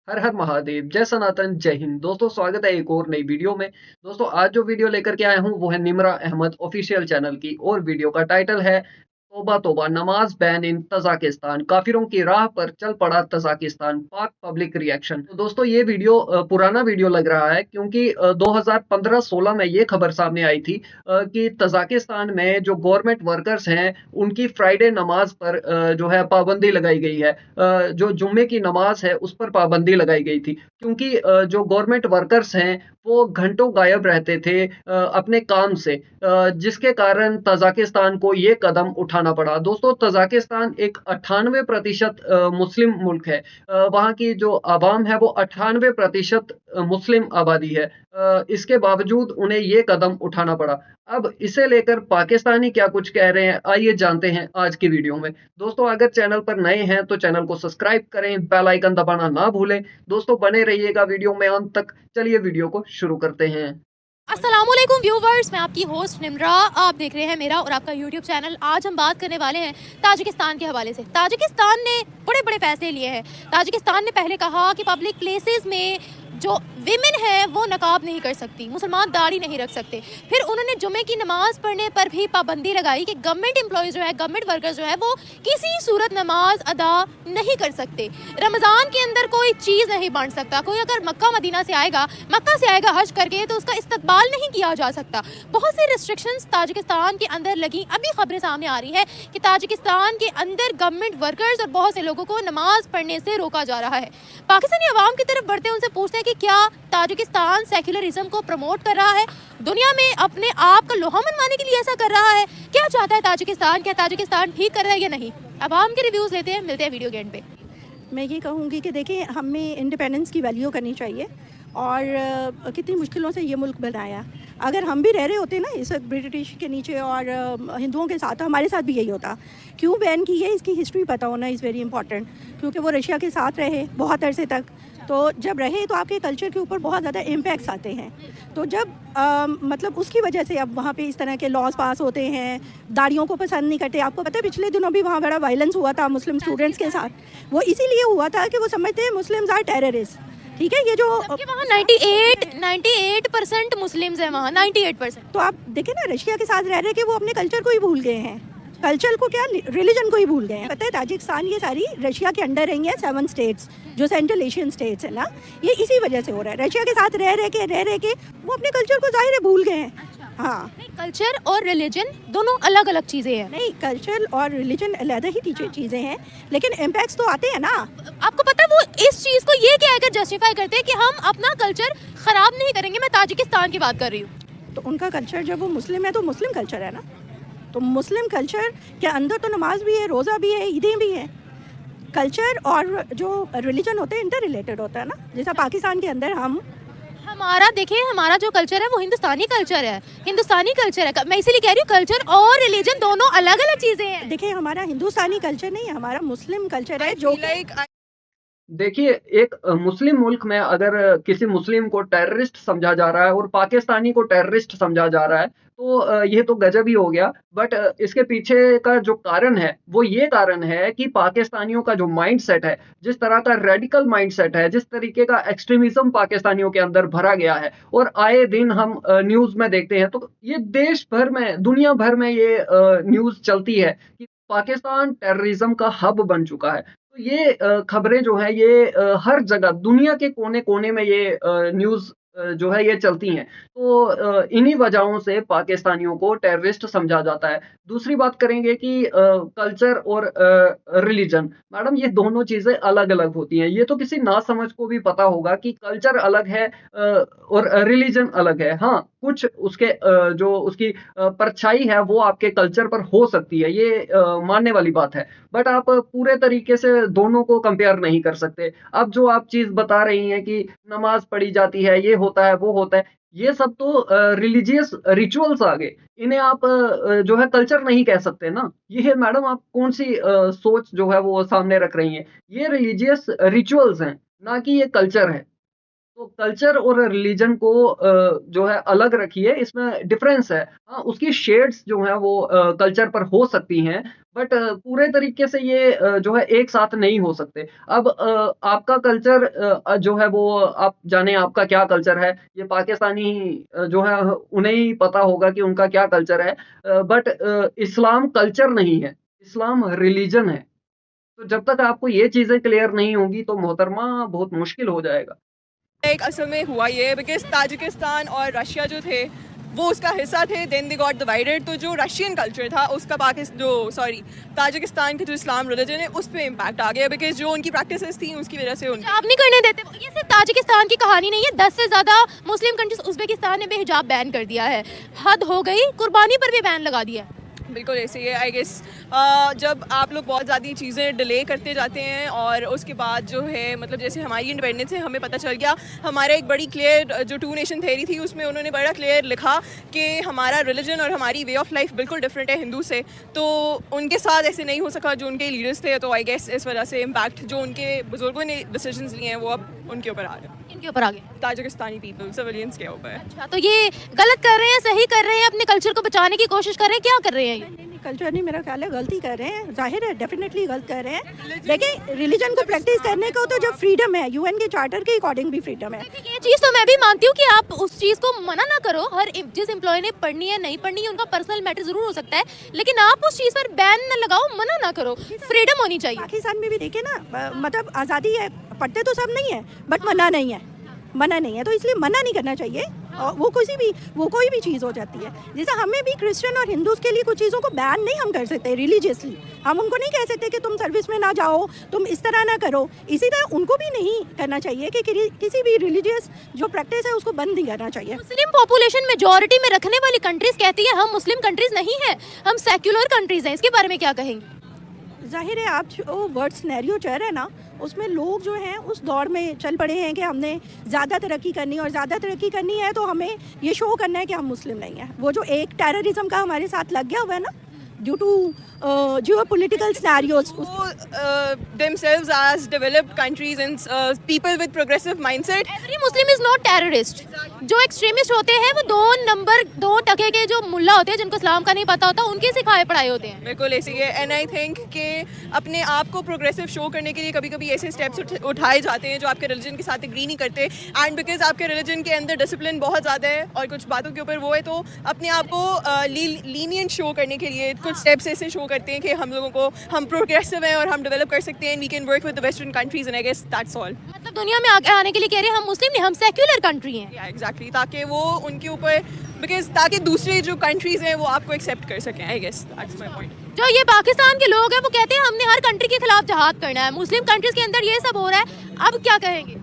हर हर महादेव, जय सनातन, जय हिंद। दोस्तों स्वागत है एक और नई वीडियो में। दोस्तों आज जो वीडियो लेकर के आया हूँ वो है निमरा अहमद ऑफिशियल चैनल की और वीडियो का टाइटल है तौबा तौबा, नमाज बैन इन तजाकिस्तान, काफिरों की राह पर चल पड़ा तजाकिस्तान, पाक पब्लिक रिएक्शन। तो दोस्तों ये वीडियो पुराना वीडियो लग रहा है क्योंकि 2015-16 में ये खबर सामने आई थी कि तजाकिस्तान में जो गवर्नमेंट वर्कर्स हैं उनकी फ्राइडे नमाज पर जो है पाबंदी लगाई गई है। जो जुम्मे की नमाज है उस पर पाबंदी लगाई गई थी क्योंकि जो गवर्नमेंट वर्कर्स हैं वो घंटों गायब रहते थे अपने काम से, जिसके कारण तजाकिस्तान को ये कदम उठाना पड़ा। दोस्तों तजाकिस्तान एक 98% मुस्लिम मुल्क है। वहाँ की जो आवाम है वो 98% मुस्लिम आबादी है। इसके बावजूद उन्हें ये कदम उठाना पड़ा। अब इसे लेकर पाकिस्तानी क्या कुछ कह रहे हैं, आइए जानते हैं आज की वीडियो में। दोस्तों अगर चैनल पर नए हैं तो चैनल को सब्सक्राइब करें, बेल आइकन दबाना ना भूलें। दोस्तों बने रहिएगा वीडियो में अंत तक। चलिए वीडियो को शुरू करते हैं। अस्सलामुअलैकुम व्यूवर्स, मैं आपकी होस्ट निम्रा। आप देख रहे हैं मेरा और आपका यूट्यूब चैनल। आज हम बात करने वाले हैं ताजिकिस्तान के हवाले से। ताजिकिस्तान ने बड़े बड़े फैसले लिए हैं। ताजिकिस्तान ने पहले कहा कि पब्लिक प्लेसेस में जो विमेन है वो नकाब नहीं कर सकती, मुसलमान दाढ़ी नहीं रख सकते। फिर उन्होंने जुमे की नमाज पढ़ने पर भी पाबंदी लगाई कि गवर्नमेंट एम्प्लॉयज़ जो है, गवर्नमेंट वर्कर्स जो है वो किसी सूरत नमाज अदा नहीं कर सकते। रमज़ान के अंदर कोई चीज़ नहीं बांट सकता। कोई अगर मक्का मदीना से आएगा, मक्का से आएगा हज करके, तो उसका इस्तकबाल नहीं किया जा सकता। बहुत सी रिस्ट्रिक्शंस ताजिकिस्तान के अंदर लगी। अभी खबरें सामने आ रही है कि ताजिकिस्तान के अंदर गवर्नमेंट वर्कर्स और बहुत से लोगों को नमाज पढ़ने से रोका जा रहा है। पाकिस्तानी अवाम की तरफ बढ़ते उनसे पूछते हैं कि क्या ताजिकिस्तान सेक्युलरिज्म को प्रमोट कर रहा है, दुनिया में अपने आप का लोहा मनवाने के लिए ऐसा कर रहा है? क्या चाहता है ताजिकिस्तान? क्या ताजिकिस्तान ठीक कर रहा है या नहीं? अवाम के रिव्यूज़ लेते हैं, मिलते हैं वीडियो के एंड पे। मैं ये कहूँगी कि देखिए, हमें इंडिपेंडेंस की वैल्यू करनी चाहिए और कितनी मुश्किलों से ये मुल्क बनाया। अगर हम भी रह रहे होते ना इस वक्त ब्रिटिश के नीचे और हिंदुओं के साथ, तो हमारे साथ भी यही होता। क्यों बैन की है, इसकी हिस्ट्री पता होना इज़ वेरी इंपॉर्टेंट। क्योंकि वो रशिया के साथ रहे बहुत अरसे तक, तो जब रहे तो आपके कल्चर के ऊपर बहुत ज़्यादा इम्पैक्ट्स आते हैं। तो जब मतलब उसकी वजह से अब वहाँ पे इस तरह के लॉज पास होते हैं, दाढ़ियों को पसंद नहीं करते। आपको पता है पिछले दिनों भी वहाँ बड़ा वायलेंस हुआ था मुस्लिम स्टूडेंट्स के साथ। वो इसीलिए हुआ था कि वो समझते हैं मुस्लिम्स आर टेररिस्ट। ठीक है, ये जो वहाँ 98% मुस्लिम्स हैं, वहाँ 98%। तो आप देखें ना, रशिया के साथ रह रहे कि वो अपने कल्चर को ही भूल गए हैं। कल्चर को क्या, रिलीजन को ही भूल गए हैं। पता है ताजिकिस्तान ये सारी रशिया के अंडर रही हैं 7 स्टेट्स, जो सेंट्रल एशियन स्टेट्स है ना, ये इसी वजह से हो रहा है। रशिया के साथ रह रह के वो अपने कल्चर को जाहिर है भूल गए हैं। हाँ, कल्चर और रिलीजन दोनों अलग अलग चीज़ें हैं। नहीं, कल्चर और रिलीजन अलग ही चीज़ें हैं, लेकिन इम्पैक्ट्स तो आते हैं ना। आपको पता है वो इस चीज़ को ये कहकर जस्टिफाई करते हैं कि हम अपना कल्चर ख़राब नहीं करेंगे। मैं ताजिकिस्तान की बात कर रही हूँ। तो उनका कल्चर, जब वो मुस्लिम है तो मुस्लिम कल्चर है ना। तो मुस्लिम कल्चर के अंदर तो नमाज भी है, रोज़ा भी है, ईदें भी हैं। कल्चर और जो रिलीजन होते हैं इंटर रिलेटेड होता है ना। जैसा पाकिस्तान के अंदर हमारा देखिए, हमारा जो कल्चर है वो हिंदुस्तानी कल्चर है। हिंदुस्तानी कल्चर है, मैं इसीलिए कह रही हूँ कल्चर और रिलीजन दोनों अलग अलग चीज़ें हैं। देखिए, हमारा हिंदुस्तानी कल्चर नहीं है, हमारा मुस्लिम कल्चर है। जो देखिए एक मुस्लिम मुल्क में अगर किसी मुस्लिम को टेररिस्ट समझा जा रहा है और पाकिस्तानी को टेररिस्ट समझा जा रहा है तो ये तो गजब ही हो गया। बट इसके पीछे का जो कारण है वो ये कारण है कि पाकिस्तानियों का जो माइंडसेट है, जिस तरह का रेडिकल माइंडसेट है, जिस तरीके का एक्सट्रीमिज्म पाकिस्तानियों के अंदर भरा गया है और आए दिन हम न्यूज़ में देखते हैं तो ये देश भर में, दुनिया भर में ये न्यूज़ चलती है कि पाकिस्तान टेररिज्म का हब बन चुका है। तो ये खबरें जो है ये हर जगह दुनिया के कोने-कोने में ये न्यूज़ जो है ये चलती हैं। तो इन्हीं वजहों से पाकिस्तानियों को टेररिस्ट समझा जाता है। दूसरी बात करेंगे कि कल्चर और रिलीजन, मैडम ये दोनों चीज़ें अलग-अलग होती हैं। ये तो किसी नासमझ को भी पता होगा कि कल्चर अलग है और रिलीजन अलग है। हाँ, कुछ उसके जो उसकी परछाई है वो आपके कल्चर पर हो सकती है, ये मानने वाली बात है। बट आप पूरे तरीके से दोनों को कंपेयर नहीं कर सकते। अब जो आप चीज़ बता रही हैं कि नमाज़ पढ़ी जाती है, ये होता है, वो होता है, ये सब तो रिलीजियस रिचुअल्स आ गए। इन्हें आप जो है कल्चर नहीं कह सकते ना। ये मैडम आप कौन-सी सोच जो है वो सामने रख रही हैं। ये रिलीजियस रिचुअल्स हैं, ना कि ये कल्चर है। तो कल्चर और रिलीजन को जो है अलग रखिए, इसमें डिफरेंस है। हाँ, उसकी शेड्स जो हैं वो कल्चर पर हो सकती हैं, बट पूरे तरीके से ये जो है एक साथ नहीं हो सकते। अब आपका कल्चर जो है वो आप जाने आपका क्या कल्चर है, ये पाकिस्तानी जो है उन्हें ही पता होगा कि उनका क्या कल्चर है, बट इस्लाम कल्चर नहीं है, इस्लाम रिलीजन है। तो जब तक आपको ये चीज़ें क्लियर नहीं होंगी तो मोहतरमा बहुत मुश्किल हो जाएगा। एक असल में हुआ ये बिकॉज ताजिकिस्तान और रशिया जो थे वो उसका हिस्सा थे, देन दे गॉट डिवाइडेड। तो जो रशियन कल्चर था उसका ताजिकिस्तान के जो इस्लाम रिलीजन है उस पर इम्पैक्ट आ गया, बिकॉज जो उनकी प्रैक्टिसेस थी उसकी वजह से आप नहीं करने देते। ये सिर्फ ताजिकिस्तान की कहानी नहीं है, 10 से ज़्यादा मुस्लिम कंट्रीज, उज़्बेकिस्तान ने बेहिजाब बैन कर दिया है, हद हो गई, कुर्बानी पर भी बैन लगा दिया है। बिल्कुल ऐसे ही है। आई गेस जब आप लोग बहुत ज़्यादा चीज़ें डिले करते जाते हैं और उसके बाद जो है मतलब जैसे हमारी इंडिपेंडेंस है, हमें पता चल गया, हमारा एक बड़ी क्लियर जो टू नेशन थ्योरी थी उसमें उन्होंने बड़ा क्लियर लिखा कि हमारा रिलीजन और हमारी वे ऑफ लाइफ बिल्कुल डिफरेंट है हिंदू से। तो उनके साथ ऐसे नहीं हो सका जो उनके लीडर्स थे, तो आई गेस इस वजह से इम्पैक्ट जो उनके बुजुर्गों ने डिसीजंस लिए हैं वो अब उनके ऊपर आ रहे हैं। इनके ऊपर आ गए ताजिकिस्तानी पीपल सिविलियंस के ऊपर। अच्छा, तो ये गलत कर रहे हैं, सही कर रहे हैं, अपने कल्चर को बचाने की कोशिश कर रहे हैं, क्या कर रहे हैं ये? कल्चर नहीं, मेरा ख्याल है गलती कर रहे हैं, जाहिर है डेफिनेटली गलत कर रहे हैं। देखिए रिलीजन को प्रैक्टिस करने को तो जो फ्रीडम है, यूएन के चार्टर के अकॉर्डिंग भी फ्रीडम है। ये चीज़ तो मैं भी मानती हूँ कि आप उस चीज़ को मना ना करो, हर जिस एम्प्लॉय ने पढ़नी है नहीं पढ़नी है उनका पर्सनल मैटर जरूर हो सकता है, लेकिन आप उस चीज़ पर बैन न लगाओ, मना ना करो, फ्रीडम होनी चाहिए। पाकिस्तान में भी देखिए ना, मतलब आज़ादी है, पढ़ते तो सब नहीं है बट मना नहीं है, मना नहीं है, तो इसलिए मना नहीं करना चाहिए। और वो कोई भी चीज़ हो जाती है, जैसे हमें भी क्रिश्चियन और हिंदूज़ के लिए कुछ चीज़ों को बैन नहीं हम कर सकते रिलीजियसली। हम उनको नहीं कह सकते कि तुम सर्विस में ना जाओ, तुम इस तरह ना करो। इसी तरह उनको भी नहीं करना चाहिए कि किसी भी रिलीजियस जो प्रैक्टिस है उसको बंद नहीं करना चाहिए। मुस्लिम पॉपुलेशन मेजॉरिटी में रखने वाली कंट्रीज कहती है हम मुस्लिम कंट्रीज नहीं है, हम सेक्युलर कंट्रीज हैं, इसके बारे में क्या कहेंगे? जाहिर है आप जो वर्ड सिनेरियो चल रहे हैं ना, उसमें लोग जो हैं उस दौर में चल पड़े हैं कि हमने ज़्यादा तरक्की करनी है, और ज़्यादा तरक्की करनी है तो हमें ये शो करना है कि हम मुस्लिम नहीं हैं। वो जो एक टेररिज्म का हमारे साथ लग गया हुआ है ना, due to geopolitical scenarios. Themselves as developed countries and people with progressive mindset. Every Muslim is not terrorist. जो एक्सट्रीमिस्ट होते हैं वो 2% के जो मुल्ला होते हैं जिनको इस्लाम का नहीं पता होता, उनके सिखाए पढ़ाए होते हैं। बिल्कुल ऐसे ही है। एंड आई थिंक कि अपने आप को प्रोग्रेसिव शो करने के लिए कभी कभी ऐसे स्टेप्स उठाए जाते हैं जो आपके रिलीजन के साथ एग्री नहीं करते, एंड बिकॉज आपके रिलीजन के अंदर डिसिप्लिन बहुत ज़्यादा है और कुछ बातों के ऊपर वो है, तो अपने आप को लीनियंट शो करने के लिए कुछ स्टेप्स ऐसे शो करते हैं कि हम लोगों को हम प्रोग्रेसिव हैं और हम डेवलप कर सकते हैं, we can work with the western countries, and I guess that's all. मतलब दुनिया में आगे आने के लिए कह रहे हैं हम मुस्लिम नहीं, हम सेक्युलर कंट्री हैं। एग्जैक्टली, ताकि वो उनके ऊपर बिकॉज ताकि दूसरे जो कंट्रीज हैं वो आपको एक्सेप्ट कर सकें। I guess that's my point. जो ये पाकिस्तान के लोग हैं वो कहते हैं हमने हर कंट्री के खिलाफ जहाद करना है, मुस्लिम कंट्रीज के अंदर ये सब हो रहा है, अब क्या कहेंगे?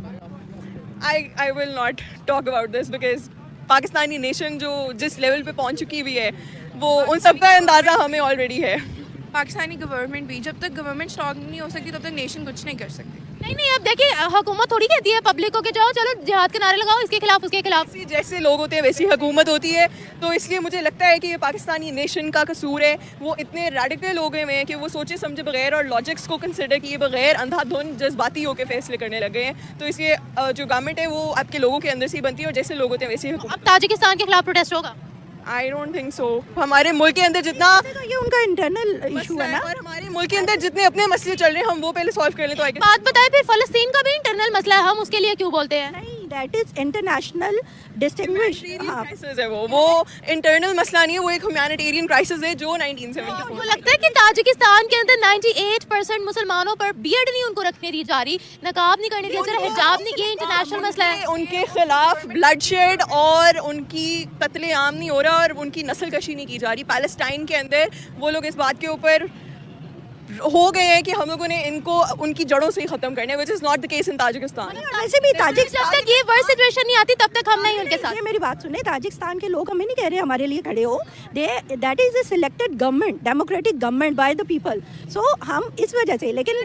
I will not talk about this because Pakistani nation जो जिस लेवल पे पहुंच चुकी हुई है वो उन सब का अंदाज़ा हमें ऑलरेडी है। पाकिस्तानी गवर्नमेंट भी, जब तक गवर्नमेंट स्ट्रॉन्ग नहीं हो सकती तब तक नेशन कुछ नहीं कर सकती। नहीं, अब देखिए हुकूमत थोड़ी कहती है पब्लिक को कि जाओ चलो जिहाद के नारे लगाओ, इसके खिलाफ उसके खिलाफ। जैसे लोग होते हैं वैसी हुकूमत होती है, तो इसलिए मुझे लगता है कि ये पाकिस्तानी नेशन का कसूर है। वो इतने रेडिकल हो गए हैं कि वो सोचे समझे बगैर और लॉजिक्स को कंसिडर किए बगैर अंधाधुंध जज्बाती होकर फैसले करने लगे हैं। तो इसलिए जो गवर्नमेंट है वो आपके लोगों के अंदर से ही बनती है और जैसे लोग होते हैं वैसे ही। अब ताजिकिस्तान के खिलाफ प्रोटेस्ट होगा? I don't think so. हमारे मुल्क के अंदर जितना तो ये उनका इंटरनल इशू है ना, और हमारे मुल्क के अंदर जितने अपने मसले चल रहे हैं हम वो पहले सॉल्व कर लें। तो बात बताए फिर फलस्तीन का भी इंटरनल मसला है, हम उसके लिए क्यों बोलते हैं? नहीं, that is international distinguish crisis है वो इंटरनल मसला नहीं है, वो एक ह्यूमैनिटेरियन क्राइसिस है जो 1974। मुझे लगता है कि ताजिकिस्तान के अंदर 98% मुसलमानों पर बियर्ड नहीं उनको रखने दी जा रही, नकाब नहीं करने दिया जा रहा, हिजाब नहीं, ये इंटरनेशनल मसला है। उनके खिलाफ ब्लडशेड और उनकी कत्ले-आम नहीं हो रहा और उनकी नस्ल कशी नहीं की जा रही। पैलेस्टाइन के अंदर वो लोग इस बात के ऊपर हो गए हैं कि हम लोगों ने इनको उनकी जड़ों से ही खत्म करना है, which is not the case in Tajikistan. वैसे भी जब तक ये वर्स्ट सिचुएशन नहीं आती तब तक हम नहीं उनके साथ। ये मेरी बात सुने, ताजिकिस्तान के लोग हमें नहीं कह रहे हमारे लिए खड़े हो, that is a selected government, democratic government by the people. So हम इस वजह से, लेकिन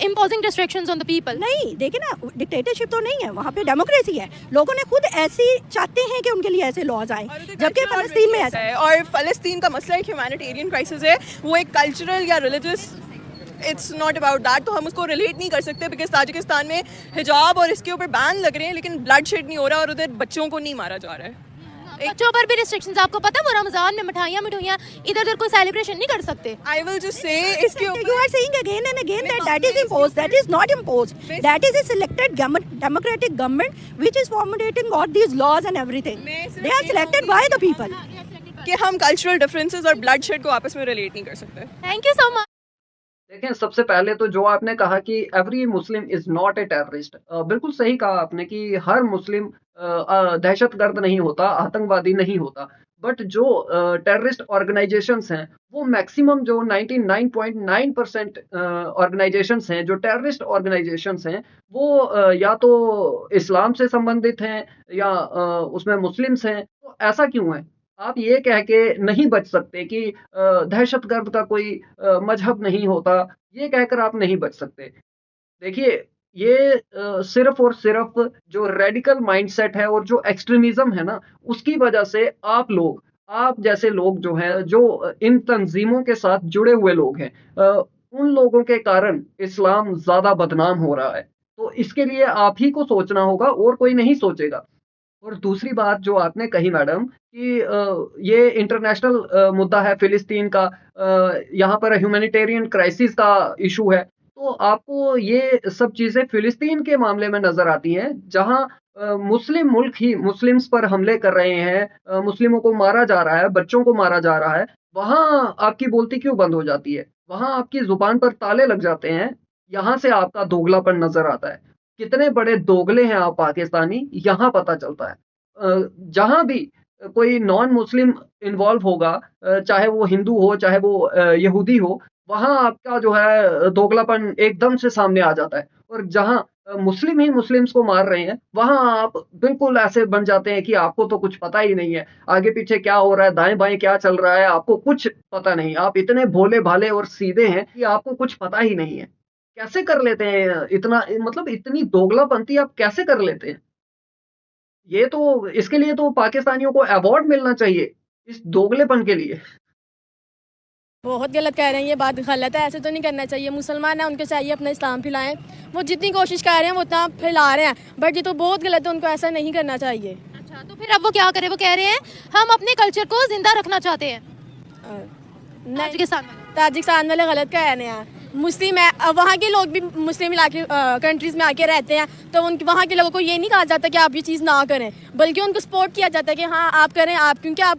imposing restrictions on the people। नहीं, देखिए ना, डिक्टेटरशिप तो नहीं है वहाँ पे, डेमोक्रेसी है। लोगों ने खुद ऐसे चाहते हैं कि उनके लिए ऐसे लॉज आए, जबकि फलस्तीन में ऐसा है। और फलस्तीन का मसला एक ह्यूमैनिटेरियन क्राइसिस है, वो एक कल्चरल या religious it's not about that, तो हम उसको रिलेट नहीं कर सकते बिकॉज ताजिकिस्तान में हिजाब और इसके ऊपर बैन लग रहे हैं लेकिन ब्लड शेड नहीं हो रहा और उधर बच्चों को नहीं मारा जा रहा है। बच्चों पर भी रिस्ट्रिक्शंस, आपको पता है वो रमजान में मिठाइयाँ इधर उधर कोई सेलिब्रेशन नहीं कर सकते। आई विल जस्ट से इसके ऊपर You are saying again and again that that is imposed. That is not imposed. That is a selected democratic government which is formulating all these laws and everything. They are selected by the people. कि हम cultural differences और blood shed को आपस में relate नहीं कर सकते। Thank you so much. देखें, सबसे पहले तो जो आपने कहा कि every Muslim is not a terrorist, बिल्कुल सही कहा आपने कि हर मुस्लिम दहशतगर्द नहीं होता, आतंकवादी नहीं होता। बट जो टेररिस्ट ऑर्गेनाइजेशंस हैं वो मैक्सिमम जो 99.9% ऑर्गेनाइजेशंस हैं, जो टेररिस्ट ऑर्गेनाइजेशंस हैं, वो या तो इस्लाम से संबंधित हैं या उसमें मुस्लिम्स हैं। तो ऐसा क्यों है? आप ये कह के नहीं बच सकते कि दहशतगर्द का कोई मजहब नहीं होता, ये कहकर आप नहीं बच सकते। देखिए, ये सिर्फ और सिर्फ जो रेडिकल माइंडसेट है और जो एक्सट्रीमिज्म है ना, उसकी वजह से आप जैसे लोग जो हैं, जो इन तंजीमों के साथ जुड़े हुए लोग हैं, उन लोगों के कारण इस्लाम ज़्यादा बदनाम हो रहा है। तो इसके लिए आप ही को सोचना होगा और कोई नहीं सोचेगा। और दूसरी बात जो आपने कही मैडम कि ये इंटरनेशनल मुद्दा है फ़िलिस्तीन का, यहाँ पर ह्यूमैनिटेरियन क्राइसिस का इशू है। तो आपको ये सब चीज़ें फ़िलिस्तीन के मामले में नज़र आती हैं, जहाँ मुस्लिम मुल्क ही मुस्लिम्स पर हमले कर रहे हैं, मुस्लिमों को मारा जा रहा है, बच्चों को मारा जा रहा है, वहाँ आपकी बोलती क्यों बंद हो जाती है? वहाँ आपकी ज़ुबान पर ताले लग जाते हैं, यहाँ से आपका दोगलापन नज़र आता है। कितने बड़े दोगले हैं आप पाकिस्तानी, यहाँ पता चलता है। जहाँ भी कोई नॉन मुस्लिम इन्वॉल्व होगा, चाहे वो हिंदू हो, चाहे वो यहूदी हो, वहाँ आपका जो है दोगलापन एकदम से सामने आ जाता है। और जहाँ मुस्लिम ही मुस्लिम्स को मार रहे हैं, वहाँ आप बिल्कुल ऐसे बन जाते हैं कि आपको तो कुछ पता ही नहीं है, आगे पीछे क्या हो रहा है, दाएं बाएं क्या चल रहा है, आपको कुछ पता नहीं। आप इतने भोले भाले और सीधे हैं कि आपको कुछ पता ही नहीं है। कैसे कर लेते हैं इतना, मतलब इतनी दोगलापंती आप कैसे कर लेते हैं? ये तो, इसके लिए तो पाकिस्तानियों को अवार्ड मिलना चाहिए, इस दोगलेपन के लिए। बहुत गलत कह रहे हैं, ये बात गलत है, ऐसे तो नहीं करना चाहिए। मुसलमान हैं, उनको चाहिए अपना इस्लाम फैलाएं, वो जितनी कोशिश कर रहे हैं वो उतना फैला रहे हैं, बट ये तो बहुत गलत है, उनको ऐसा नहीं करना चाहिए। अच्छा, तो फिर अब वो क्या करें? वो कह रहे हैं हम अपने कल्चर को जिंदा रखना चाहते हैं। ताजिकिस्तान वाले गलत कह रहे हैं, मुस्लिम है, अब वहाँ के लोग भी मुस्लिम इलाके कंट्रीज़ में आके रहते हैं, तो वहाँ के लोगों को ये नहीं कहा जाता कि आप ये चीज़ ना करें, बल्कि उनको सपोर्ट किया जाता है कि हाँ आप करें, आप क्योंकि आप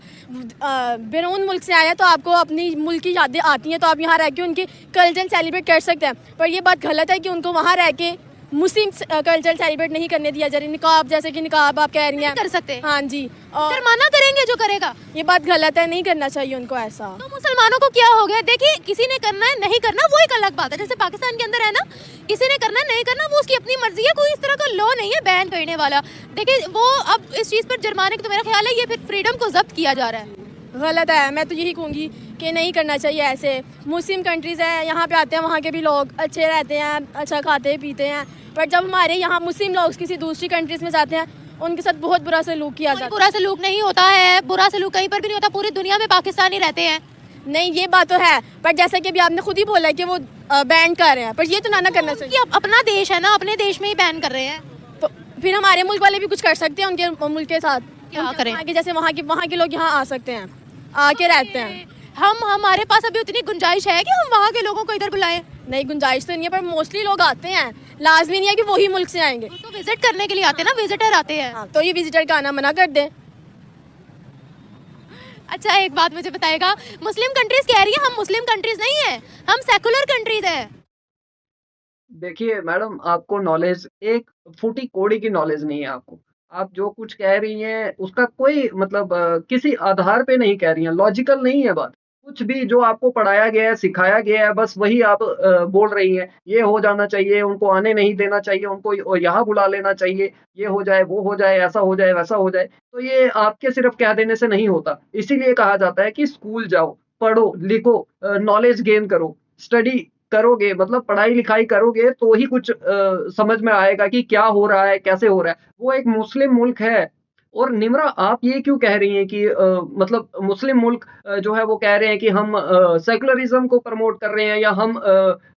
बैरून मुल्क से आए हैं तो आपको अपनी मुल्क की यादें आती हैं, तो आप यहाँ रह के उनके कल्चर सेलिब्रेट कर सकते हैं। पर ये बात गलत है कि उनको वहाँ रह के मुस्लिम कल्चर सेलिब्रेट नहीं करने दिया जा रहा। निकाब, जैसे कि निकाब आप कह रही हैं, कर सकते हैं। हाँ जी, और मना करेंगे जो करेगा, ये बात गलत है, नहीं करना चाहिए उनको ऐसा। तो मुसलमानों को क्या हो गया? देखिए, किसी ने करना है, नहीं करना वो एक अलग बात है। जैसे पाकिस्तान के अंदर है ना, किसी ने करना नहीं करना वो उसकी अपनी मर्जी है, कोई इस तरह का लॉ नहीं है बैन करने वाला। देखिए, वो अब इस चीज़ पर जुर्माने का तो मेरा ख्याल है ये फिर फ्रीडम को जब्त किया जा रहा है। गलत है, मैं तो यही कहूँगी कि नहीं करना चाहिए ऐसे। मुस्लिम कंट्रीज़ है, यहाँ पे आते हैं, वहाँ के भी लोग अच्छे रहते हैं, अच्छा खाते पीते हैं, पर जब हमारे यहाँ मुस्लिम लोग किसी दूसरी कंट्रीज़ में जाते हैं, उनके साथ बहुत बुरा सलूक किया जाता है। बुरा सलूक नहीं होता है, बुरा सलूक कहीं पर भी नहीं होता, पूरी दुनिया में पाकिस्तानी रहते हैं। नहीं, ये बात तो है, पर जैसा कि अभी आपने खुद ही बोला है कि वो बैन कर रहे हैं, पर ये तो ना करना चाहिए। अपना देश है ना, अपने देश में ही बैन कर रहे हैं, तो फिर हमारे मुल्क वाले भी कुछ कर सकते हैं उनके मुल्क के साथ। क्या करें? जैसे वहाँ के लोग यहाँ आ सकते हैं, आके रहते हैं। हमारे पास अभी उतनी गुंजाइश है कि हम वहाँ के लोगों को इधर बुलाएं? नहीं, गुंजाइश तो नहीं है, पर मोस्टली लोग आते हैं, लाजमी नहीं है कि वही मुल्क से आएंगे। तो विजिट करने के लिए आते हैं ना, विजिटर आते हैं। हाँ, तो ये विजिटर का आना मना कर दें। अच्छा, एक बात मुझे बताएगा, मुस्लिम कंट्रीज कह रही है हम मुस्लिम कंट्रीज नहीं है, हम सेकुलर कंट्रीज है। देखिए मैडम, आपको नॉलेज एक फूटी कोड़ी की नॉलेज नहीं है। आपको, आप जो कुछ कह रही हैं उसका कोई मतलब किसी आधार पे नहीं कह रही हैं, लॉजिकल नहीं है बात। कुछ भी जो आपको पढ़ाया गया है, सिखाया गया है, बस वही आप बोल रही हैं। ये हो जाना चाहिए, उनको आने नहीं देना चाहिए, उनको यहाँ बुला लेना चाहिए, ये हो जाए, वो हो जाए, ऐसा हो जाए, वैसा हो जाए। तो ये आपके सिर्फ कह देने से नहीं होता। इसीलिए कहा जाता है कि स्कूल जाओ, पढ़ो लिखो, नॉलेज गेन करो, स्टडी करोगे, मतलब पढ़ाई लिखाई करोगे तो ही कुछ समझ में आएगा कि क्या हो रहा है, कैसे हो रहा है। वो एक मुस्लिम मुल्क है और निम्रा आप ये क्यों कह रही हैं कि मतलब मुस्लिम मुल्क जो है वो कह रहे हैं कि हम सेकुलरिज्म को प्रमोट कर रहे हैं या हम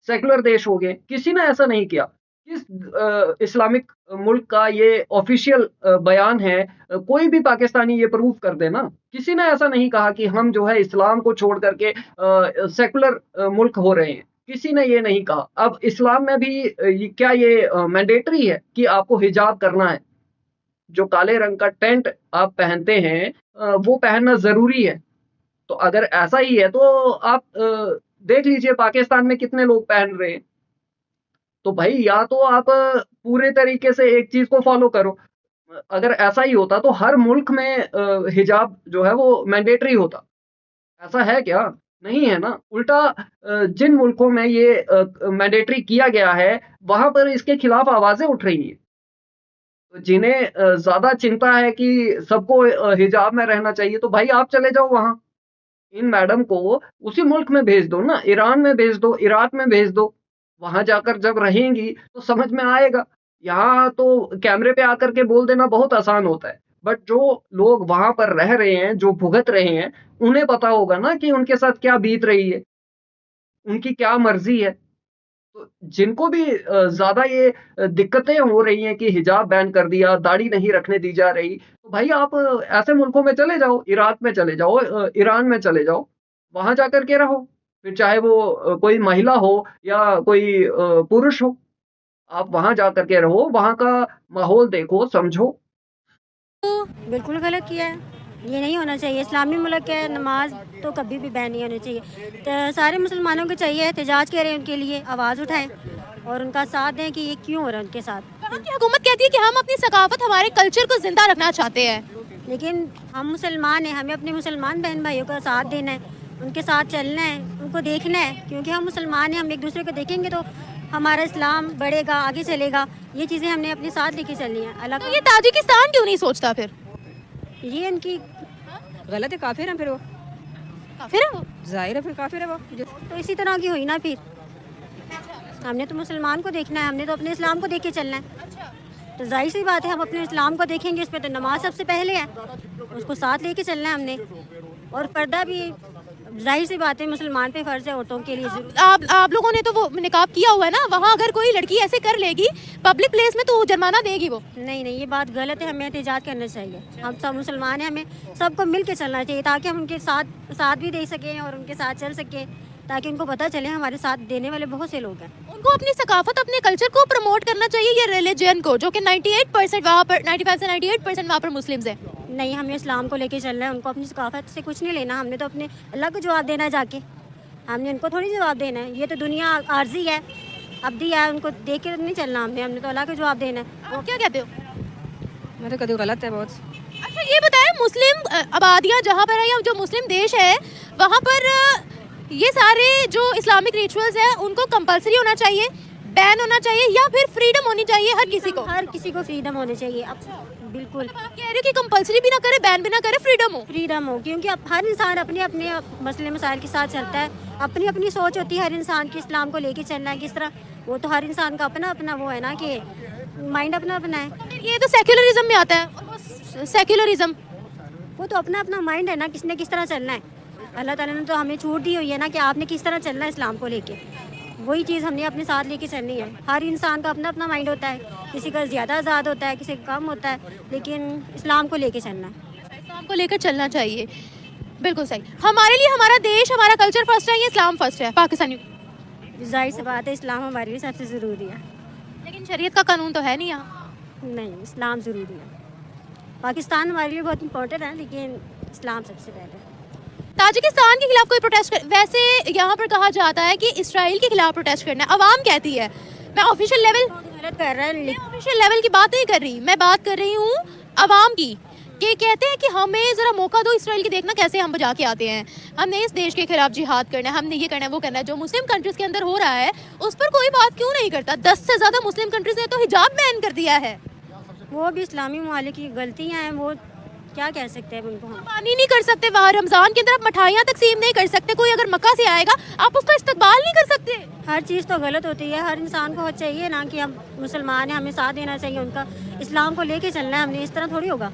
सेकुलर देश हो गए? किसी ने ऐसा नहीं किया। किस इस्लामिक मुल्क का ये ऑफिशियल बयान है? कोई भी पाकिस्तानी ये प्रूव कर दे ना। किसी ने ऐसा नहीं कहा कि हम जो है इस्लाम को छोड़ करके सेकुलर मुल्क हो रहे हैं। किसी ने ये नहीं कहा। अब इस्लाम में भी क्या ये मैंडेटरी है कि आपको हिजाब करना है? जो काले रंग का टेंट आप पहनते हैं वो पहनना ज़रूरी है। तो अगर ऐसा ही है तो आप देख लीजिए पाकिस्तान में कितने लोग पहन रहे हैं। तो भाई या तो आप पूरे तरीके से एक चीज़ को फ़ॉलो करो। अगर ऐसा ही होता तो हर मुल्क में हिजाब जो है वो मैंडेटरी होता। ऐसा है क्या? नहीं है ना। उल्टा जिन मुल्कों में ये मैंडेटरी किया गया है, वहाँ पर इसके खिलाफ आवाज़ें उठ रही हैं। जिन्हें ज़्यादा चिंता है कि सबको हिजाब में रहना चाहिए, तो भाई आप चले जाओ वहाँ। इन मैडम को उसी मुल्क में भेज दो ना, ईरान में भेज दो, इराक में भेज दो। वहाँ जाकर जब रहेंगी तो समझ में आएगा। यहाँ तो कैमरे पे आकर के बोल देना बहुत आसान होता है, बट जो लोग वहाँ पर रह रहे हैं, जो भुगत रहे हैं, उन्हें पता होगा ना कि उनके साथ क्या बीत रही है, उनकी क्या मर्ज़ी है। तो जिनको भी ज़्यादा ये दिक्कतें हो रही हैं कि हिजाब बैन कर दिया, दाढ़ी नहीं रखने दी जा रही, तो भाई आप ऐसे मुल्कों में चले जाओ, इराक में चले जाओ, ईरान में चले जाओ, वहाँ जाकर के रहो। फिर चाहे वो कोई महिला हो या कोई पुरुष हो, आप वहाँ जाकर के रहो, वहाँ का माहौल देखो, समझो। बिल्कुल गलत किया है। ये नहीं होना चाहिए। इस्लामी मुल्क है, नमाज तो कभी भी बैन नहीं होनी चाहिए। तो सारे मुसलमानों को चाहिए एहतजाज करें, उनके लिए आवाज़ उठाएं और उनका साथ दें कि ये क्यों हो रहा है उनके साथ। वहाँ की हुकूमत कहती है कि हम अपनी सकाफत, हमारे कल्चर को जिंदा रखना चाहते हैं, लेकिन हम मुसलमान हैं, हमें अपने मुसलमान बहन भाइयों का साथ देना है, उनके साथ चलना है, उनको देखना है, क्योंकि हम मुसलमान हैं। हम एक दूसरे को देखेंगे तो हमारा इस्लाम बढ़ेगा, आगे चलेगा। ये चीज़ें हमने अपने साथ लेके चलनी है। अलग तो ये ताजिकिस्तान क्यों नहीं सोचता? फिर ये उनकी गलत है, काफिर है फिर वो, काफिर है वो, जाहिर है फिर काफिर है वो। तो इसी तरह की हुई ना। फिर हमने तो मुसलमान को देखना है, हमने तो अपने इस्लाम को देख के चलना है। तो जाहिर सी बात है हम अपने इस्लाम को देखेंगे, उसमें तो नमाज सबसे पहले है, उसको साथ लेके चलना है हमने। और पर्दा भी जाहिर सी बात है मुसलमान पे फ़र्ज़ है, औरतों के लिए। आप लोगों ने तो वो निकाब किया हुआ है ना, वहाँ अगर कोई लड़की ऐसे कर लेगी पब्लिक प्लेस में तो जुर्माना देगी वो। नहीं, ये बात गलत है, हमें एहतजाज करना चाहिए। हम सब मुसलमान हैं, हमें सबको मिल के चलना चाहिए ताकि हम उनके साथ भी दे सकें और उनके साथ चल सकें, ताकि उनको पता चले हमारे साथ देने वाले बहुत से लोग हैं। उनको अपनी सकाफत, अपने कल्चर को प्रमोट करना चाहिए, ये रिलीजन को, जो कि 98% वहाँ पर 95 से 98% वहाँ पर मुस्लिम्स हैं। नहीं, हमें इस्लाम को लेके चलना है, उनको अपनी सकाफत से कुछ नहीं लेना। हमने तो अपने अल्लाह को जवाब देना है जाके, हमने उनको थोड़ी जवाब देना है। ये तो दुनिया आर्जी है, अब्दी है, उनको देख के नहीं चलना हमने तो अल्लाह को जवाब देना है। आप क्या कहते हो? मैं तो कभी गलत है बहुत। अच्छा ये बताएं, मुस्लिम आबादियाँ जहाँ पर है या जो मुस्लिम देश है वहाँ पर ये सारे जो इस्लामिक रिचुअल्स हैं उनको कंपलसरी होना चाहिए, बैन होना चाहिए, या फिर फ्रीडम होनी चाहिए हर किसी को? हर किसी को फ्रीडम होनी चाहिए। अब बिल्कुल आप कह रहे हो कि कंपलसरी भी ना करे, बैन भी ना करे, फ्रीडम हो, क्योंकि अब हर इंसान अपने अपने मसले मसाइल के साथ चलता है। अपनी अपनी सोच होती है हर इंसान की, इस्लाम को लेके चलना है किस तरह, वो तो हर इंसान का अपना अपना वो है ना कि माइंड अपना अपना है। ये तो सेक्युलरिज्म में आता है, और वो सेक्युलरिज्म वो तो अपना अपना माइंड है ना, किसने किस तरह चलना है। अल्लाह ताला ने तो हमें छूट दी हुई है ना कि आपने किस तरह चलना है इस्लाम को लेके। वही चीज़ हमने अपने साथ लेके चलनी है। हर इंसान का अपना अपना माइंड होता है, किसी का ज़्यादा आज़ाद होता है, किसी का कम होता है, लेकिन इस्लाम को लेके चलना है। इस्लाम को लेकर चलना चाहिए, बिल्कुल सही। हमारे लिए हमारा देश, हमारा कल्चर फर्स्ट है या इस्लाम फर्स्ट है पाकिस्तानी? जाहिर सी बात है इस्लाम हमारे लिए सबसे ज़रूरी है। लेकिन शरीयत का कानून तो है नहीं यहाँ। नहीं, इस्लाम ज़रूरी है। पाकिस्तान हमारे लिए बहुत इंपॉर्टेंट है, लेकिन इस्लाम सबसे पहले। ताजिकिस्तान के खिलाफ कोई प्रोटेस्ट वैसे यहाँ पर कहा जाता है कि इसराइल के खिलाफ प्रोटेस्ट करना है, अवाम कहती है। मैं ऑफिशियल लेवल गलत कर रहा है, ऑफिशियल लेवल की बात नहीं कर रही, मैं बात कर रही हूँ अवाम की, कि कहते हैं कि हमें ज़रा मौका दो इसराइल की, देखना कैसे हम बजा के आते हैं, हमने इस देश के खिलाफ जिहाद करना है, हमने ये करना है, वो करना है। जो मुस्लिम कंट्रीज़ के अंदर हो रहा है उस पर कोई बात क्यों नहीं करता? 10 से ज़्यादा मुस्लिम कंट्रीज़ ने तो हिजाब बैन कर दिया है। वो भी इस्लामी ममालिक की गलतियाँ हैं, वो क्या कह सकते हैं उनको। हम पानी नहीं कर सकते, वहाँ रमज़ान के अंदर आप मिठाइयाँ तकसीम नहीं कर सकते, कोई अगर मक्का से आएगा आप उसका इस्तकबाल नहीं कर सकते। हर चीज़ तो गलत होती है। हर इंसान को चाहिए ना कि हम मुसलमान हैं, हमें साथ देना चाहिए उनका, इस्लाम को लेके चलना है हमने, इस तरह थोड़ी होगा।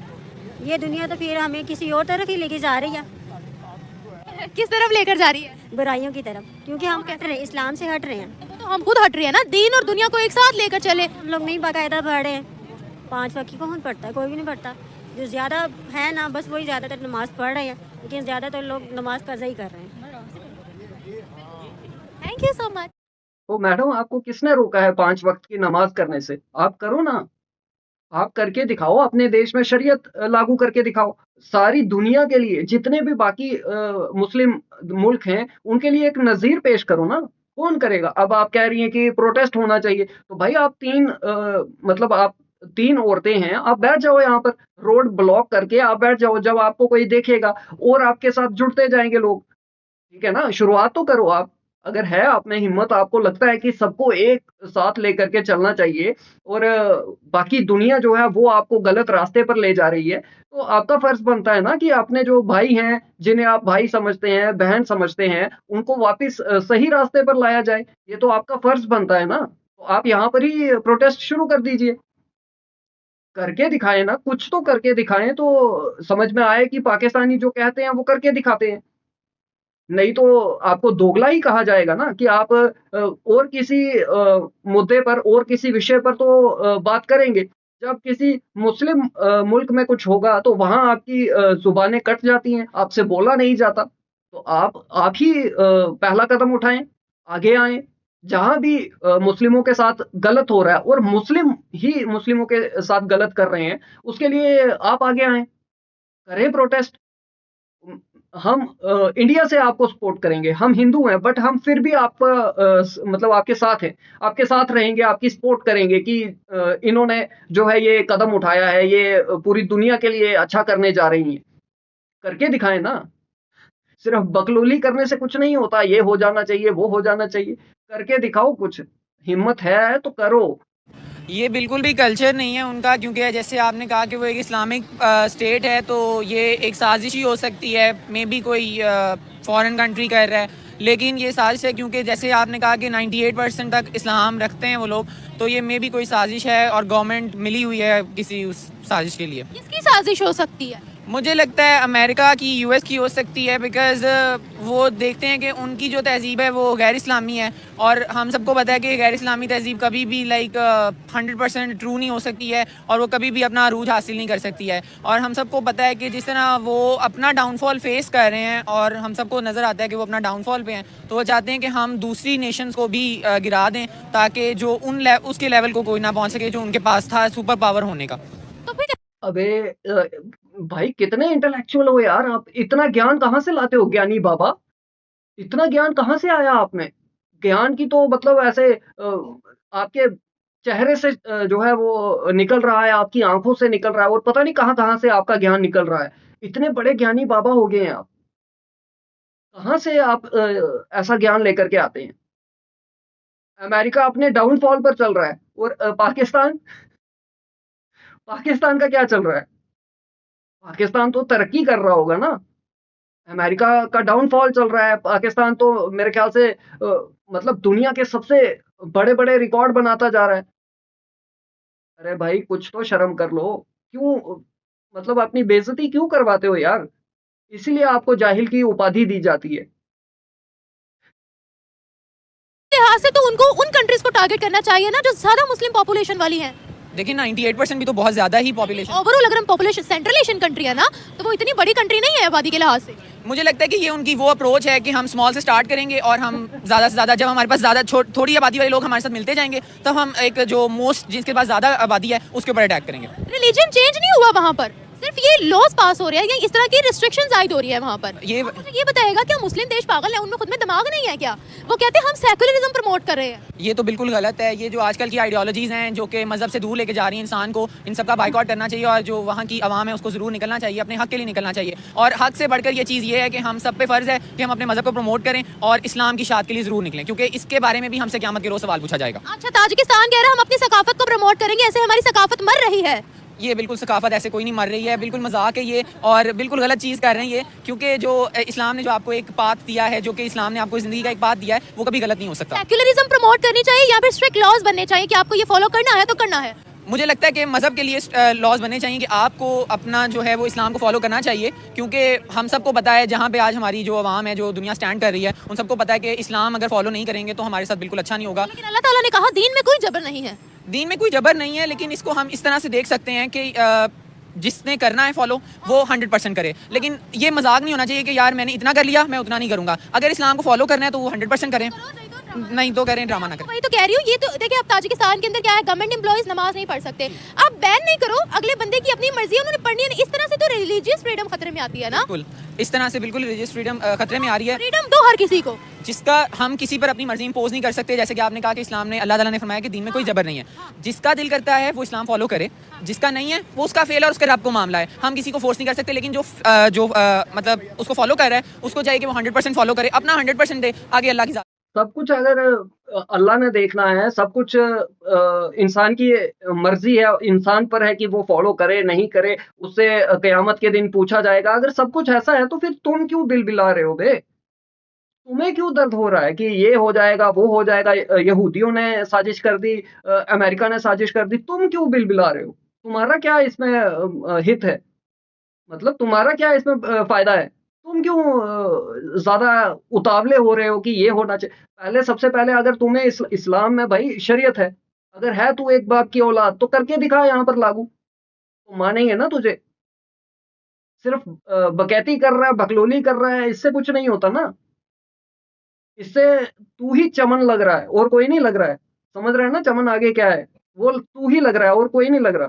ये दुनिया तो फिर हमें किसी और तरफ ही लेके जा रही है, किस तरफ लेकर जा रही है? बुराइयों की तरफ, क्योंकि हम हट रहे हैं, इस्लाम से हट रहे हैं। तो हम खुद हट रहे हैं ना, दीन और दुनिया को एक साथ लेकर चले। हम लोग नहीं बाकायदा पढ़ रहे हैं, 5 वक्त की कौन पढ़ता है? कोई भी नहीं पढ़ता। जो ज़्यादा है ना, बस वही ज़्यादातर नमाज़ पढ़ रहे हैं, लेकिन ज़्यादातर लोग नमाज कज़ा ही कर रहे हैं। Thank you so much. तो मैडम आपको किसने रोका है 5 वक्त की नमाज करने से? आप करो ना, आप करके दिखाओ, अपने देश में शरीयत लागू करके दिखाओ। सारी दुनिया के लिए जितने भी बाकी मुस्लिम मुल्क हैं, उनके लिए एक नज़ीर पेश करो ना। कौन करेगा? अब आप कह रही हैं कि प्रोटेस्ट होना चाहिए, तो भाई आप 3 मतलब आप 3 औरतें हैं, आप बैठ जाओ यहाँ पर, रोड ब्लॉक करके आप बैठ जाओ, जब आपको कोई देखेगा और आपके साथ जुड़ते जाएँगे लोग। ठीक है ना? शुरुआत तो करो आप। अगर है आप में हिम्मत, आपको लगता है कि सबको एक साथ लेकर के चलना चाहिए और बाकी दुनिया जो है वो आपको गलत रास्ते पर ले जा रही है, तो आपका फर्ज बनता है ना कि अपने जो भाई हैं, जिन्हें आप भाई समझते हैं, बहन समझते हैं, उनको वापस सही रास्ते पर लाया जाए। ये तो आपका फर्ज बनता है ना। तो आप यहाँ पर ही प्रोटेस्ट शुरू कर दीजिए। करके दिखाएँ ना, कुछ तो करके दिखाएँ तो समझ में आए कि पाकिस्तानी जो कहते हैं वो करके दिखाते हैं। नहीं तो आपको दोगला ही कहा जाएगा ना कि आप और किसी मुद्दे पर और किसी विषय पर तो बात करेंगे। जब किसी मुस्लिम मुल्क में कुछ होगा तो वहाँ आपकी ज़ुबानें कट जाती हैं, आपसे बोला नहीं जाता। तो आप ही पहला कदम उठाएँ, आगे आएँ। जहाँ भी मुस्लिमों के साथ गलत हो रहा है और मुस्लिम ही मुस्लिमों के साथ गलत कर रहे हैं, उसके लिए आप आगे आएँ, करें प्रोटेस्ट। हम इंडिया से आपको सपोर्ट करेंगे, हम हिंदू हैं बट हम फिर भी आपका मतलब आपके साथ हैं, आपके साथ रहेंगे, आपकी सपोर्ट करेंगे कि इन्होंने जो है ये कदम उठाया है, ये पूरी दुनिया के लिए अच्छा करने जा रही हैं। करके दिखाएं ना, सिर्फ बकलोली करने से कुछ नहीं होता, ये हो जाना चाहिए, वो हो जाना चाहिए। करके दिखाओ कुछ, हिम्मत है तो करो। ये बिल्कुल भी कल्चर नहीं है उनका, क्योंकि जैसे आपने कहा कि वो एक इस्लामिक स्टेट है, तो ये एक साजिश ही हो सकती है, मे बी कोई फॉरेन कंट्री कर रहा है, लेकिन ये साजिश है क्योंकि जैसे आपने कहा कि 98% तक इस्लाम रखते हैं वो लोग, तो ये मे बी कोई साजिश है और गवर्नमेंट मिली हुई है किसी उस साजिश के लिए। किसकी साजिश हो सकती है? मुझे लगता है अमेरिका की, यूएस की हो सकती है, बिकॉज़ वो देखते हैं कि उनकी जो तहज़ीब है वो गैर इस्लामी है, और हम सबको पता है कि गैर इस्लामी तहज़ीब कभी भी 100% ट्रू नहीं हो सकती है और वो कभी भी अपना अरूज हासिल नहीं कर सकती है। और हम सबको पता है कि जिस तरह वो अपना डाउनफॉल फेस कर रहे हैं और हम सबको नज़र आता है कि वो अपना डाउनफॉल पे हैं, तो वो चाहते हैं कि हम दूसरी नेशंस को भी गिरा दें ताकि जो उसके लेवल को कोई ना पहुँच सके जो उनके पास था सुपर पावर होने का। तो फिर अबे भाई कितने इंटेलेक्चुअल हो यार आप, इतना ज्ञान कहाँ से लाते हो ज्ञानी बाबा? इतना ज्ञान कहाँ से आया आप में? ज्ञान की तो मतलब ऐसे आपके चेहरे से जो है वो निकल रहा है, आपकी आंखों से निकल रहा है और पता नहीं कहाँ-कहाँ से आपका ज्ञान निकल रहा है। इतने बड़े ज्ञानी बाबा हो गए हैं आप। कहाँ से आप ऐसा ज्ञान लेकर के आते हैं? अमेरिका अपने डाउनफॉल पर चल रहा है और पाकिस्तान का क्या चल रहा है? पाकिस्तान तो तरक्की कर रहा होगा ना। अमेरिका का डाउनफॉल चल रहा है, पाकिस्तान तो मेरे ख्याल से मतलब दुनिया के सबसे बड़े-बड़े रिकॉर्ड बनाता जा रहा है। अरे भाई कुछ तो शर्म कर लो। क्यों मतलब अपनी बेइज्जती क्यों करवाते हो यार? इसीलिए आपको जाहिल की उपाधि दी जाती है। लिहाज से तो उनको उन कंट्रीज को टारगेट करना चाहिए ना जो ज्यादा मुस्लिम पॉपुलेशन वाली हैं। देखिए 98% भी तो बहुत ज़्यादा ही पॉपुलेशन। ओवरऑल अगर हम पॉपुलेशन सेंट्रल एशियन कंट्री है ना, तो वो इतनी बड़ी कंट्री नहीं है आबादी के लिहाज से। मुझे लगता है कि ये उनकी वो अप्रोच है कि हम स्मॉल से स्टार्ट करेंगे और हम ज़्यादा से ज़्यादा, जब हमारे पास ज़्यादा थोड़ी आबादी वाले लोग हमारे साथ मिलते जाएंगे, तब हम एक जो जिसके पास ज़्यादा आबादी है उसके ऊपर अटैक करेंगे। रिलीजन चेंज नहीं हुआ वहाँ पर, सिर्फ ये लॉज पास हो रहे हैं, इस तरह की रिस्ट्रिक्शंस आयद हो रही है वहाँ पर। ये बताएगा क्या मुस्लिम देश पागल है, उनमें खुद में दिमाग नहीं है क्या? वो कहते हैं हम सेकुलरिज्म प्रमोट कर रहे हैं। ये तो बिल्कुल गलत है। ये जो आजकल की आइडियोलॉजीज हैं जो कि मजहब से दूर लेके जा रही हैं इंसान को, इन सब का बाइकआउट करना चाहिए और जो वहाँ की आवाम है उसको ज़रूर निकलना चाहिए, अपने हक के लिए निकलना चाहिए। और हक से बढ़कर ये चीज़ ये है कि हम सब पे फ़र्ज़ है कि हम अपने मजहब को प्रमोट करें और इस्लाम की शाद के लिए ज़रूर निकलें, क्योंकि इसके बारे में भी हमसे क़यामत के रोज़ सवाल पूछा जाएगा। अच्छा, ताजिकिस्तान कह रहा है हम अपनी सकाफत को प्रमोट करेंगे, ऐसे हमारी सकाफत मर रही है। ये बिल्कुल सकाफत ऐसे कोई नहीं मर रही है, बिल्कुल मजाक है ये और बिल्कुल गलत चीज़ कर रहे हैं ये, क्योंकि जो इस्लाम ने जो आपको एक पाथ दिया है, जो कि इस्लाम ने आपको ज़िंदगी का एक पाथ दिया है, वो कभी गलत नहीं हो सकता। सेक्युलरिज्म प्रमोट करनी चाहिए या फिर स्ट्रिक्ट लॉज बनने चाहिए कि आपको ये फॉलो करना है तो करना है। मुझे लगता है कि मज़हब के लिए लॉज बनने चाहिए कि आपको अपना जो है वो इस्लाम को फॉलो करना चाहिए, क्योंकि हम सबको पता है जहाँ पे आज हमारी जो आवाम है, जो दुनिया स्टैंड कर रही है, उन सबको पता है कि इस्लाम अगर फॉलो नहीं करेंगे तो हमारे साथ बिल्कुल अच्छा नहीं होगा। लेकिन अल्लाह ताला ने कहा दीन में कोई जबर नहीं है। दीन में कोई जबर नहीं है, लेकिन इसको हम इस तरह से देख सकते हैं कि जिसने करना है फॉलो वो 100% करे, लेकिन ये मजाक नहीं होना चाहिए कि यार मैंने इतना कर लिया मैं उतना नहीं करूँगा। अगर इस्लाम को फॉलो करना है तो वो 100% करें, नहीं तो करें ड्रामा ना करें। वही तो कह रही हूँ। ये तो देखिए अब ताजिकिस्तान के अंदर क्या है, गवर्नमेंट एम्प्लॉइज नमाज नहीं पढ़ सकते। आप बैन नहीं करो, अगले बंदे की अपनी मर्जी है, उन्होंने पढ़नी है। इस तरह से तो रिलीजियस फ्रीडम खतरे में आती है ना। बिल्कुल इस तरह से बिल्कुल रिलीजियस फ्रीडम खतरे में आ रही है। फ्रीडम दो हर किसी को, जिसका हम किसी पर अपनी मर्जी इंपोज नहीं कर सकते। जैसे कि आपने कहा कि इस्लाम ने, अल्लाह ताला ने फरमाया कि दीन में कोई जबर नहीं है। जिसका दिल करता है वो इस्लाम फॉलो करे, जिसका नहीं है वो उसका फेल और उसके रब को मामला है। हम किसी को फोर्स नहीं कर सकते, लेकिन जो मतलब उसको फॉलो कर रहा है उसको चाहिए कि वो 100% फॉलो करे, अपना 100% दे, आगे अल्लाह की सब कुछ अगर अल्लाह ने देखना है, सब कुछ इंसान की मर्जी है, इंसान पर है कि वो फॉलो करे नहीं करे, उससे क़यामत के दिन पूछा जाएगा। अगर सब कुछ ऐसा है तो फिर तुम क्यों बिलबिला रहे हो बे? तुम्हें क्यों दर्द हो रहा है कि ये हो जाएगा वो हो जाएगा, यहूदियों ने साजिश कर दी, अमेरिका ने साजिश कर दी, तुम क्यों बिलबिला रहे हो? तुम्हारा क्या इसमें हित है? मतलब तुम्हारा क्या इसमें फायदा है? तुम क्यों ज्यादा उतावले हो रहे हो कि ये होना चाहिए? पहले सबसे पहले अगर तुम्हें इस्लाम में भाई शरीयत है, अगर है तू एक बाप की औलाद तो करके दिखा यहाँ पर लागू, तो मानेंगे ना तुझे। सिर्फ बकैती कर रहा है, बकलोली कर रहा है, इससे कुछ नहीं होता ना। इससे तू ही चमन लग रहा है और कोई नहीं लग रहा है। समझ रहे हैं ना चमन आगे क्या है? वो तू ही लग रहा है और कोई नहीं लग रहा।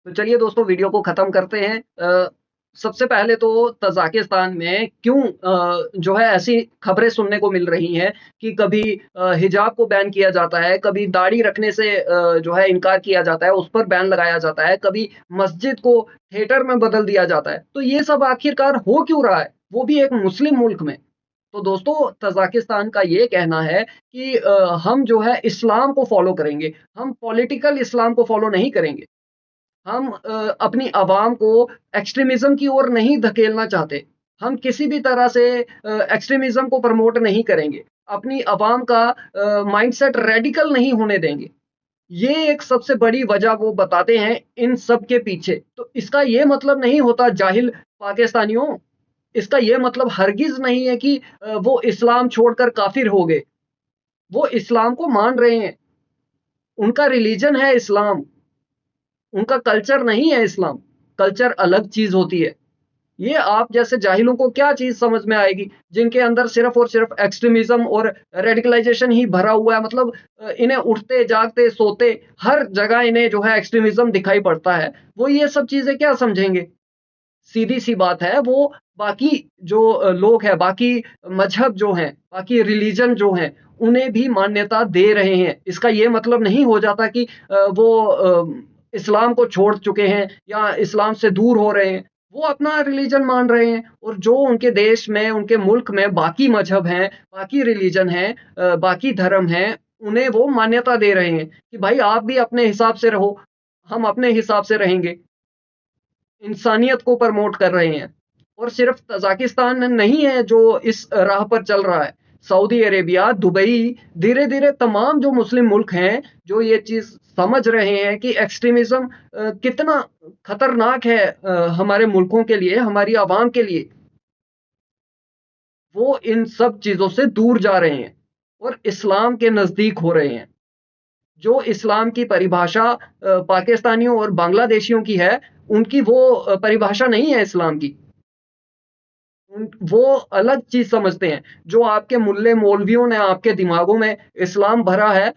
तो चलिए दोस्तों वीडियो को खत्म करते हैं। सबसे पहले तो तजाकिस्तान में क्यों जो है ऐसी खबरें सुनने को मिल रही हैं कि कभी हिजाब को बैन किया जाता है, कभी दाढ़ी रखने से जो है इनकार किया जाता है, उस पर बैन लगाया जाता है, कभी मस्जिद को थिएटर में बदल दिया जाता है। तो ये सब आखिरकार हो क्यों रहा है, वो भी एक मुस्लिम मुल्क में? तो दोस्तों तजाकिस्तान का ये कहना है कि हम जो है इस्लाम को फॉलो करेंगे, हम पॉलिटिकल इस्लाम को फॉलो नहीं करेंगे। हम अपनी आवाम को एक्सट्रीमिज्म की ओर नहीं धकेलना चाहते। हम किसी भी तरह से एक्सट्रीमिज्म को प्रमोट नहीं करेंगे। अपनी आवाम का माइंडसेट रेडिकल नहीं होने देंगे। ये एक सबसे बड़ी वजह वो बताते हैं इन सब के पीछे। तो इसका ये मतलब नहीं होता जाहिल पाकिस्तानियों, इसका ये मतलब हरगिज नहीं है कि वो इस्लाम छोड़कर काफिर हो गए। वो इस्लाम को मान रहे हैं, उनका रिलीजन है इस्लाम, उनका कल्चर नहीं है इस्लाम। कल्चर अलग चीज होती है। ये आप जैसे जाहिलों को क्या चीज समझ में आएगी जिनके अंदर सिर्फ और सिर्फ एक्सट्रीमिज्म और रेडिकलाइजेशन ही भरा हुआ है। मतलब इन्हें उठते जागते सोते हर जगह इन्हें जो है एक्सट्रीमिज्म दिखाई पड़ता है। वो ये सब चीजें क्या समझेंगे? सीधी सी बात है, वो बाकी जो लोग हैं, बाकी मजहब जो हैं, बाकी रिलीजन जो हैं, उन्हें भी मान्यता दे रहे हैं। इसका ये मतलब नहीं हो जाता कि वो इस्लाम को छोड़ चुके हैं या इस्लाम से दूर हो रहे हैं। वो अपना रिलीजन मान रहे हैं और जो उनके देश में, उनके मुल्क में बाकी मजहब हैं, बाकी रिलीजन हैं, बाकी धर्म हैं, उन्हें वो मान्यता दे रहे हैं कि भाई आप भी अपने हिसाब से रहो, हम अपने हिसाब से रहेंगे। इंसानियत को प्रमोट कर रहे हैं। और सिर्फ तजाकिस्तान नहीं है जो इस राह पर चल रहा है, सऊदी अरेबिया, दुबई, धीरे धीरे तमाम जो मुस्लिम मुल्क हैं जो ये चीज समझ रहे हैं कि एक्सट्रीमिज्म कितना खतरनाक है हमारे मुल्कों के लिए, हमारी आवाम के लिए, वो इन सब चीजों से दूर जा रहे हैं और इस्लाम के नजदीक हो रहे हैं। जो इस्लाम की परिभाषा पाकिस्तानियों और बांग्लादेशियों की है, उनकी वो परिभाषा नहीं है इस्लाम की। वो अलग चीज समझते हैं। जो आपके मुल्ले मौलवियों ने आपके दिमागों में इस्लाम भरा है,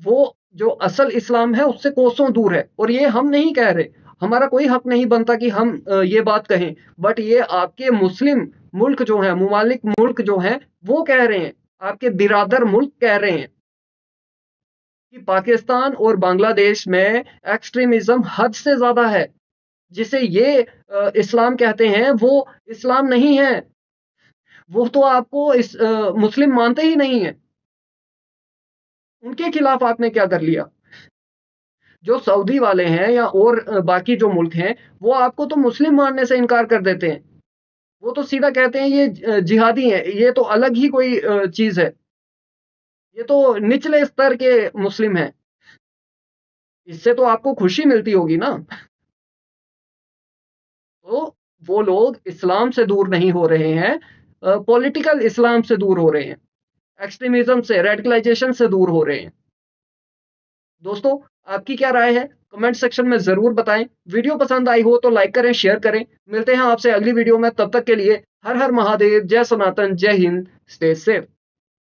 वो जो असल इस्लाम है उससे कोसों दूर है। और ये हम नहीं कह रहे, हमारा कोई हक नहीं बनता कि हम ये बात कहें, बट ये आपके मुस्लिम मुल्क जो हैं, मुमालिक मुल्क जो हैं, वो कह रहे हैं, आपके बिरादर मुल्क कह रहे हैं कि पाकिस्तान और बांग्लादेश में एक्सट्रीमिज्म हद से ज्यादा है। जिसे ये इस्लाम कहते हैं वो इस्लाम नहीं है। वो तो आपको मुस्लिम मानते ही नहीं है। उनके खिलाफ आपने क्या कर लिया? जो सऊदी वाले हैं या और बाकी जो मुल्क हैं, वो आपको तो मुस्लिम मानने से इनकार कर देते हैं। वो तो सीधा कहते हैं ये जिहादी हैं, ये तो अलग ही कोई चीज है, ये तो निचले स्तर के मुस्लिम हैं। इससे तो आपको खुशी मिलती होगी ना। तो वो लोग इस्लाम से दूर नहीं हो रहे हैं, पॉलिटिकल इस्लाम से दूर हो रहे हैं, एक्सट्रीमिज्म से, रेडिकलाइजेशन से दूर हो रहे हैं। दोस्तों, आपकी क्या राय है? कमेंट सेक्शन में ज़रूर बताएं। वीडियो पसंद आई हो तो लाइक करें, शेयर करें। मिलते हैं आपसे अगली वीडियो में, तब तक के लिए हर हर महादेव, जय सनातन, जय हिंद, स्टे सेफ।